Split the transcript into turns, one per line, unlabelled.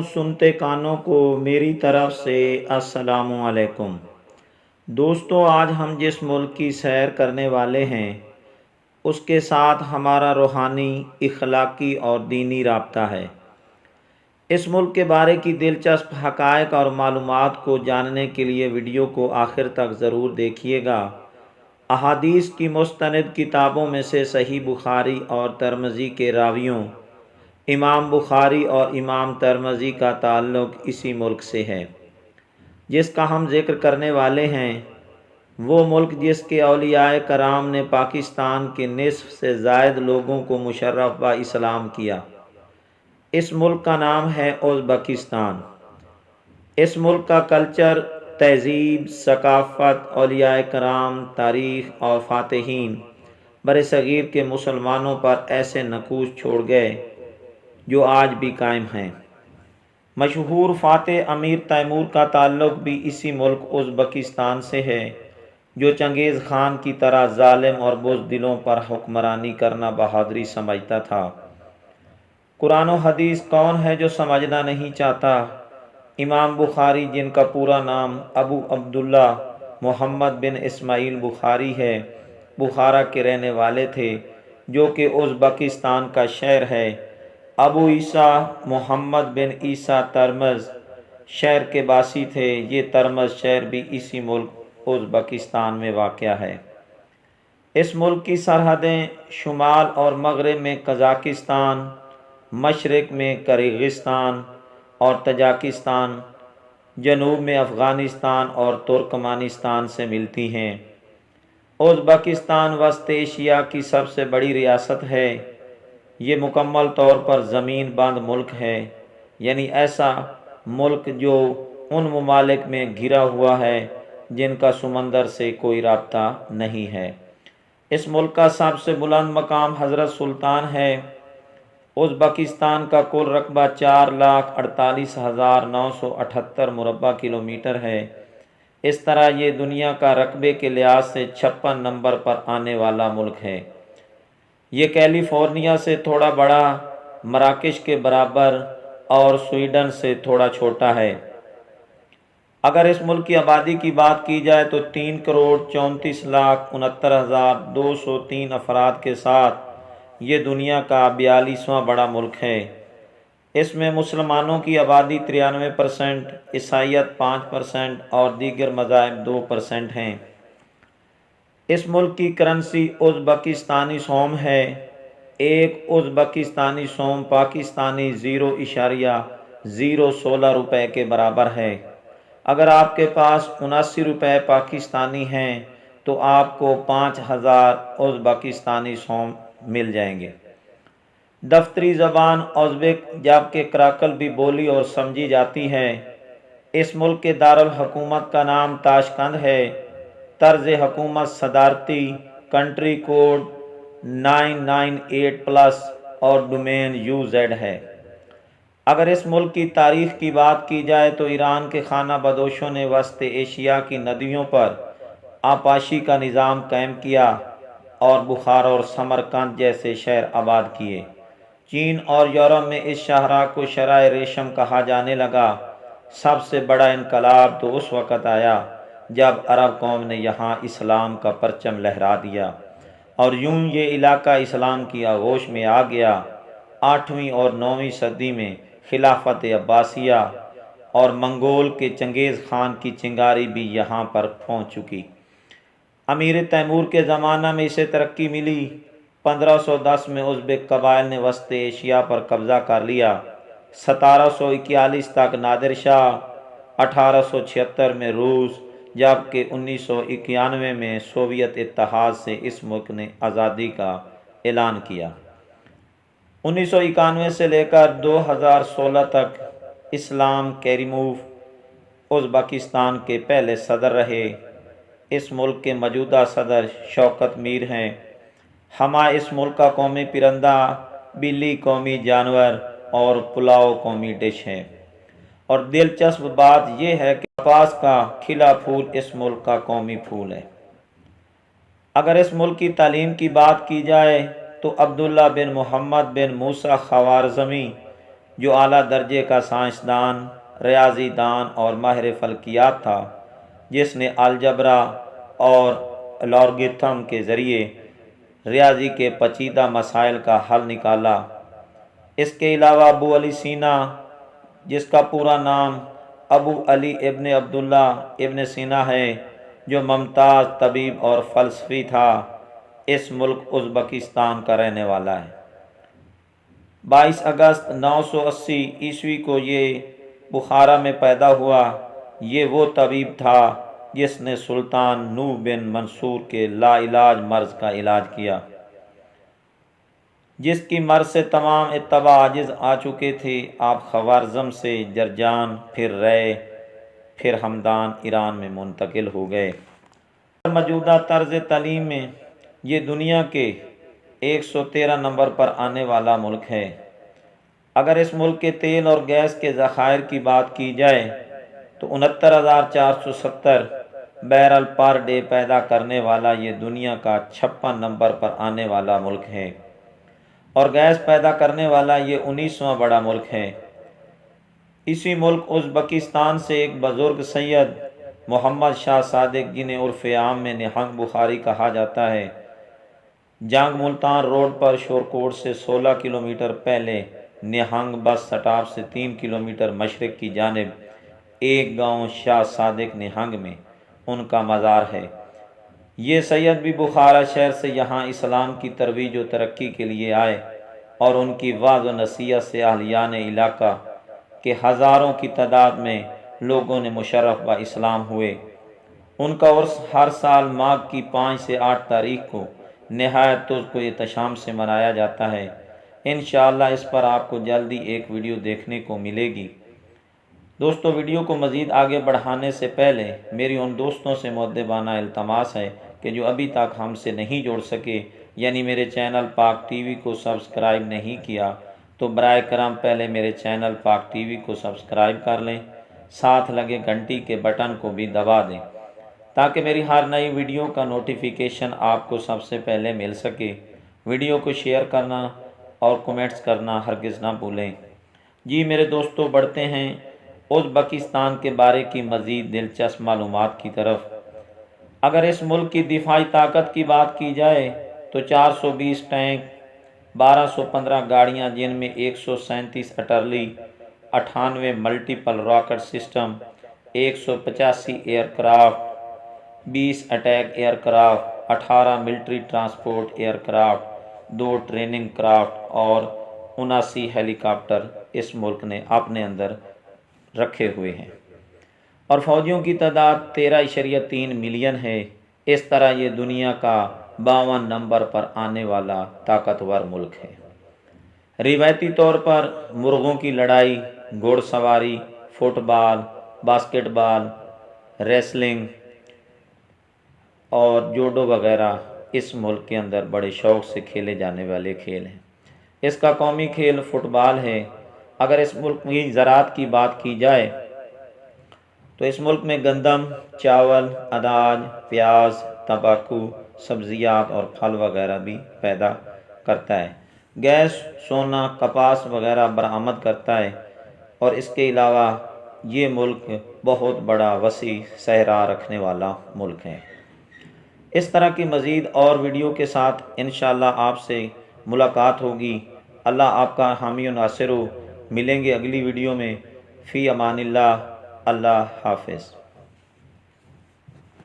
سنتے کانوں کو میری طرف سے السلام علیکم۔ دوستو، آج ہم جس ملک کی سیر کرنے والے ہیں اس کے ساتھ ہمارا روحانی، اخلاقی اور دینی رابطہ ہے۔ اس ملک کے بارے کی دلچسپ حقائق اور معلومات کو جاننے کے لیے ویڈیو کو آخر تک ضرور دیکھیے گا۔ احادیث کی مستند کتابوں میں سے صحیح بخاری اور ترمذی کے راویوں امام بخاری اور امام ترمذی کا تعلق اسی ملک سے ہے جس کا ہم ذکر کرنے والے ہیں۔ وہ ملک جس کے اولیاء کرام نے پاکستان کے نصف سے زائد لوگوں کو مشرف و اسلام کیا۔ اس ملک کا نام ہے ازبکستان۔ اس ملک کا کلچر، تہذیب، ثقافت، اولیاء کرام، تاریخ اور فاتحین برصغیر کے مسلمانوں پر ایسے نقوش چھوڑ گئے جو آج بھی قائم ہیں۔ مشہور فاتح امیر تیمور کا تعلق بھی اسی ملک ازبکستان سے ہے جو چنگیز خان کی طرح ظالم اور بزدلوں پر حکمرانی کرنا بہادری سمجھتا تھا۔ قرآن و حدیث کون ہے جو سمجھنا نہیں چاہتا؟ امام بخاری، جن کا پورا نام ابو عبداللہ محمد بن اسماعیل بخاری ہے، بخارا کے رہنے والے تھے جو کہ ازبکستان کا شہر ہے۔ ابو عیسیٰ محمد بن عیسیٰ ترمذ شہر کے باسی تھے۔ یہ ترمذ شہر بھی اسی ملک ازبکستان میں واقع ہے۔ اس ملک کی سرحدیں شمال اور مغرب میں قزاقستان، مشرق میں کرغزستان اور تاجکستان، جنوب میں افغانستان اور ترکمانستان سے ملتی ہیں۔ ازبکستان وسط ایشیا کی سب سے بڑی ریاست ہے۔ یہ مکمل طور پر زمین بند ملک ہے، یعنی ایسا ملک جو ان ممالک میں گھرا ہوا ہے جن کا سمندر سے کوئی رابطہ نہیں ہے۔ اس ملک کا سب سے بلند مقام حضرت سلطان ہے۔ ازبکستان کا کل رقبہ 4,48,978 مربع کلومیٹر ہے۔ اس طرح یہ دنیا کا رقبے کے لحاظ سے 56 نمبر پر آنے والا ملک ہے۔ یہ کیلیفورنیا سے تھوڑا بڑا، مراکش کے برابر اور سویڈن سے تھوڑا چھوٹا ہے۔ اگر اس ملک کی آبادی کی بات کی جائے تو 3,34,69,203 افراد کے ساتھ یہ دنیا کا 42واں بڑا ملک ہے۔ اس میں مسلمانوں کی آبادی 93%، عیسائیت 5% اور دیگر مذاہب 2% ہیں۔ اس ملک کی کرنسی ازبکستانی سوم ہے۔ ایک ازبکستانی سوم پاکستانی 0.016 روپے کے برابر ہے۔ اگر آپ کے پاس 79 روپے پاکستانی ہیں تو آپ کو 5,000 ازبکستانی سوم مل جائیں گے۔ دفتری زبان ازبک جبکہ کراکل بھی بولی اور سمجھی جاتی ہے۔ اس ملک کے دارالحکومت کا نام تاشقند ہے۔ طرز حکومت صدارتی، کنٹری کوڈ 998+ اور ڈومین UZ ہے۔ اگر اس ملک کی تاریخ کی بات کی جائے تو ایران کے خانہ بدوشوں نے وسط ایشیا کی ندیوں پر آبپاشی کا نظام قائم کیا اور بخارا اور سمرقند جیسے شہر آباد کیے۔ چین اور یورپ میں اس شاہراہ کو شرائع ریشم کہا جانے لگا۔ سب سے بڑا انقلاب تو اس وقت آیا جب عرب قوم نے یہاں اسلام کا پرچم لہرا دیا اور یوں یہ علاقہ اسلام کی آغوش میں آ گیا۔ 8ویں اور 9ویں صدی میں خلافت عباسیہ اور منگول کے چنگیز خان کی چنگاری بھی یہاں پر پہنچ چکی۔ امیر تیمور کے زمانہ میں اسے ترقی ملی۔ 1510 میں ازبک قبائل نے وسط ایشیا پر قبضہ کر لیا۔ 1741 تک نادر شاہ، 1876 میں روس، جبکہ 1991 میں سوویت اتحاد سے اس ملک نے آزادی کا اعلان کیا۔ 1991 سے لے کر 2016 تک اسلام کریموف ازبکستان کے پہلے صدر رہے۔ اس ملک کے موجودہ صدر شوکت میر ہیں۔ اس ملک کا قومی پرندہ بلی قومی جانور اور پلاؤ قومی ڈش ہے۔ اور دلچسپ بات یہ ہے کہ کپاس کا کھلا پھول اس ملک کا قومی پھول ہے۔ اگر اس ملک کی تعلیم کی بات کی جائے تو عبداللہ بن محمد بن موسیٰ خوارزمی جو اعلیٰ درجے کا سائنسدان، ریاضی دان اور ماہر فلکیات تھا، جس نے الجبرا اور لاگرتھم کے ذریعے ریاضی کے پیچیدہ مسائل کا حل نکالا۔ اس کے علاوہ ابو علی سینا، جس کا پورا نام ابو علی ابن عبداللہ ابن سینا ہے، جو ممتاز طبیب اور فلسفی تھا، اس ملک ازبکستان کا رہنے والا ہے۔ 22 اگست 980 عیسوی کو یہ بخارا میں پیدا ہوا۔ یہ وہ طبیب تھا جس نے سلطان نوح بن منصور کے لا علاج مرض کا علاج کیا، جس کی مرض سے تمام اتباع عاجز آ چکے تھے۔ آپ خوارزم سے جرجان، پھر رے، پھر ہمدان ایران میں منتقل ہو گئے۔ موجودہ طرز تعلیم میں یہ دنیا کے 113 نمبر پر آنے والا ملک ہے۔ اگر اس ملک کے تیل اور گیس کے ذخائر کی بات کی جائے تو 69,470 بیرل پر ڈے پیدا کرنے والا یہ دنیا کا 56 نمبر پر آنے والا ملک ہے، اور گیس پیدا کرنے والا یہ 19واں بڑا ملک ہے۔ اسی ملک ازبکستان سے ایک بزرگ سید محمد شاہ صادق، جنہیں عرف عام میں نہنگ بخاری کہا جاتا ہے، جنگ ملتان روڈ پر شورکوٹ سے 16 کلومیٹر پہلے نہنگ بس سٹاپ سے 3 کلومیٹر مشرق کی جانب ایک گاؤں شاہ صادق نہنگ میں ان کا مزار ہے۔ یہ سید بھی بخارا شہر سے یہاں اسلام کی ترویج و ترقی کے لیے آئے، اور ان کی وعظ و نصیحت سے اہلیان علاقہ کے ہزاروں کی تعداد میں لوگوں نے مشرف با اسلام ہوئے۔ ان کا عرس ہر سال ماہ کی 5 سے 8 تاریخ کو نہایت تجھ کو احتشام سے منایا جاتا ہے۔ انشاءاللہ اس پر آپ کو جلدی ایک ویڈیو دیکھنے کو ملے گی۔ دوستو، ویڈیو کو مزید آگے بڑھانے سے پہلے میری ان دوستوں سے مؤدبانہ التماس ہے کہ جو ابھی تک ہم سے نہیں جڑ سکے، یعنی میرے چینل پاک ٹی وی کو سبسکرائب نہیں کیا، تو برائے کرم پہلے میرے چینل پاک ٹی وی کو سبسکرائب کر لیں، ساتھ لگے گھنٹی کے بٹن کو بھی دبا دیں تاکہ میری ہر نئی ویڈیو کا نوٹیفیکیشن آپ کو سب سے پہلے مل سکے۔ ویڈیو کو شیئر کرنا اور کومنٹس کرنا ہرگز نہ بھولیں۔ جی میرے دوستو، بڑھتے ہیں ازبکستان کے بارے کی مزید دلچسپ معلومات کی طرف۔ اگر اس ملک کی دفاعی طاقت کی بات کی جائے تو 420 ٹینک، 1215 گاڑیاں جن میں 137 artillery, 98 multiple rocket system, 185 aircraft, 20 attack aircraft, 18 military transport aircraft, 2 training craft اور 79 ہیلی کاپٹر اس ملک نے اپنے اندر رکھے ہوئے ہیں، اور فوجیوں کی تعداد 13.3 ملین ہے۔ اس طرح یہ دنیا کا 52 نمبر پر آنے والا طاقتور ملک ہے۔ روایتی طور پر مرغوں کی لڑائی، گھوڑ سواری، فٹ بال، باسکٹ بال، ریسلنگ اور جوڈو وغیرہ اس ملک کے اندر بڑے شوق سے کھیلے جانے والے کھیل ہیں۔ اس کا قومی کھیل فٹ بال ہے۔ اگر اس ملک کی زراعت کی بات کی جائے تو اس ملک میں گندم، چاول، اناج، پیاز، تمباکو، سبزیات اور پھل وغیرہ بھی پیدا کرتا ہے۔ گیس، سونا، کپاس وغیرہ برآمد کرتا ہے، اور اس کے علاوہ یہ ملک بہت بڑا وسیع صحرا رکھنے والا ملک ہے۔ اس طرح کی مزید اور ویڈیو کے ساتھ انشاءاللہ آپ سے ملاقات ہوگی۔ اللہ آپ کا حامی و ناصر ہو۔ ملیں گے اگلی ویڈیو میں۔ فی امان اللہ۔ اللہ حافظ۔